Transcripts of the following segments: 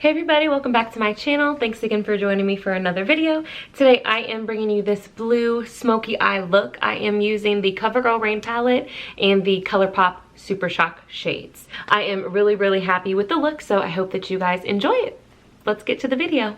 Hey everybody, welcome back to my channel. Thanks again for joining me for another video. Today I am bringing you this blue smoky eye look. I am using the Covergirl Rain palette and the ColourPop Super Shock shades. I am really happy with the look, so I hope that you guys enjoy it. Let's get to the video.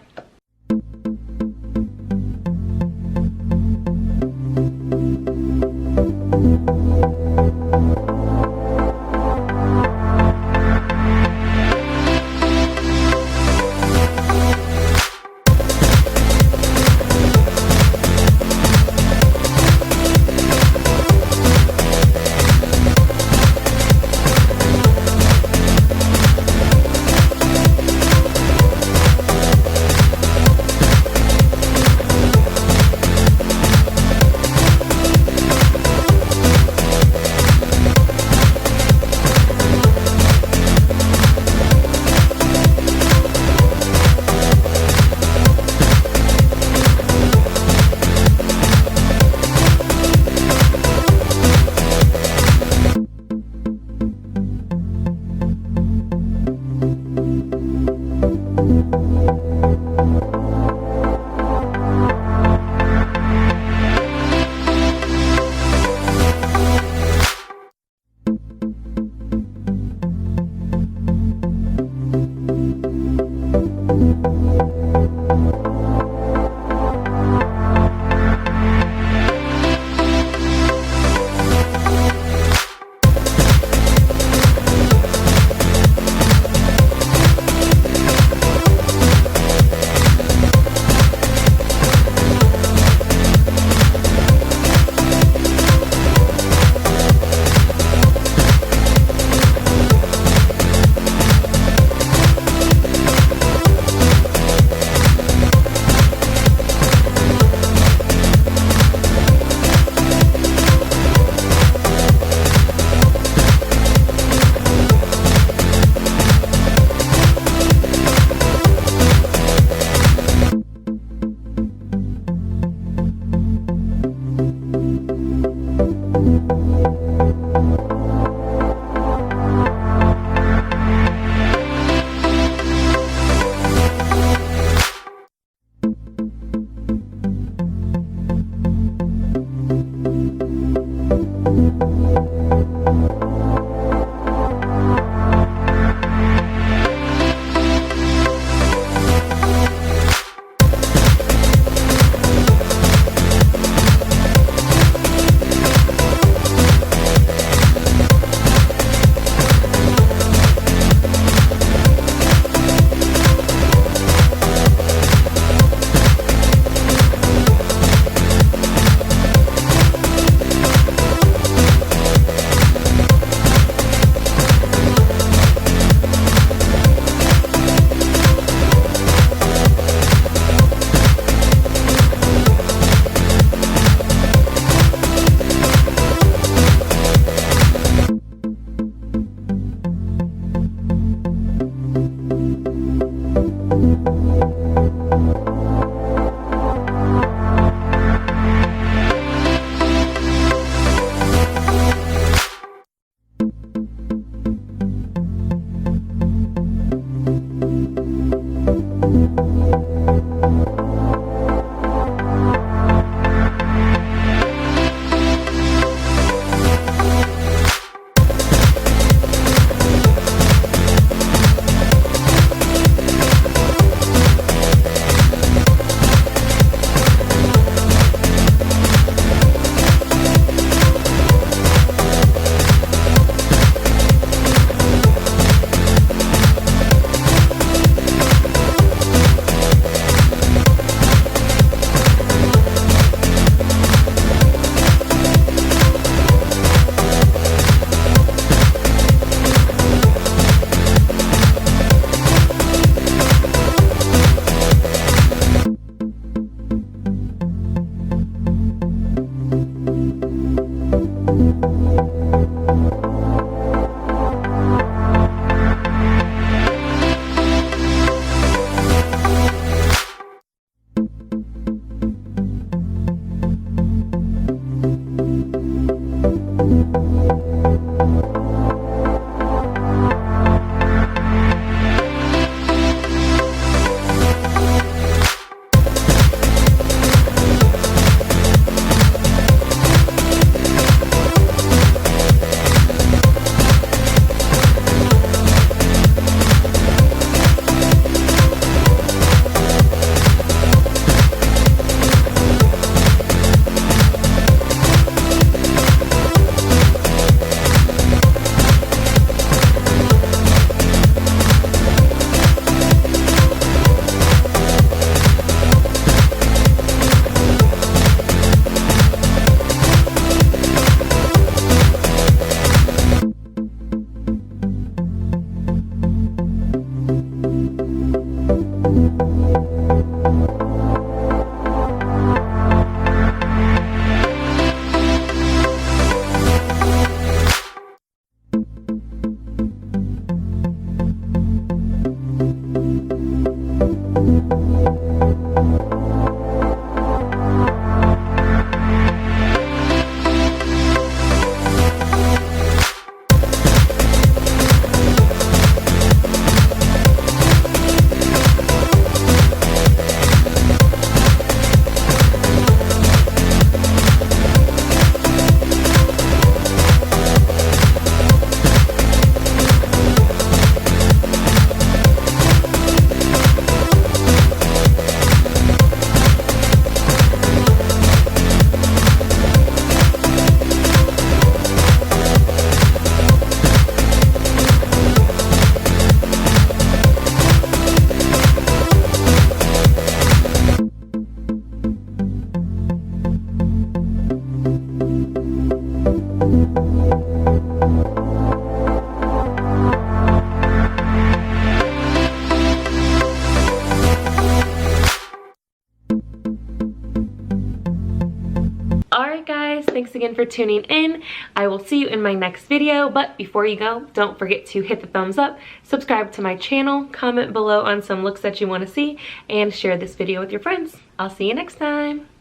Alright guys, thanks again for tuning in. I will see you in my next video, but before you go, don't forget to hit the thumbs up, subscribe to my channel, comment below on some looks that you want to see, and share this video with your friends. I'll see you next time.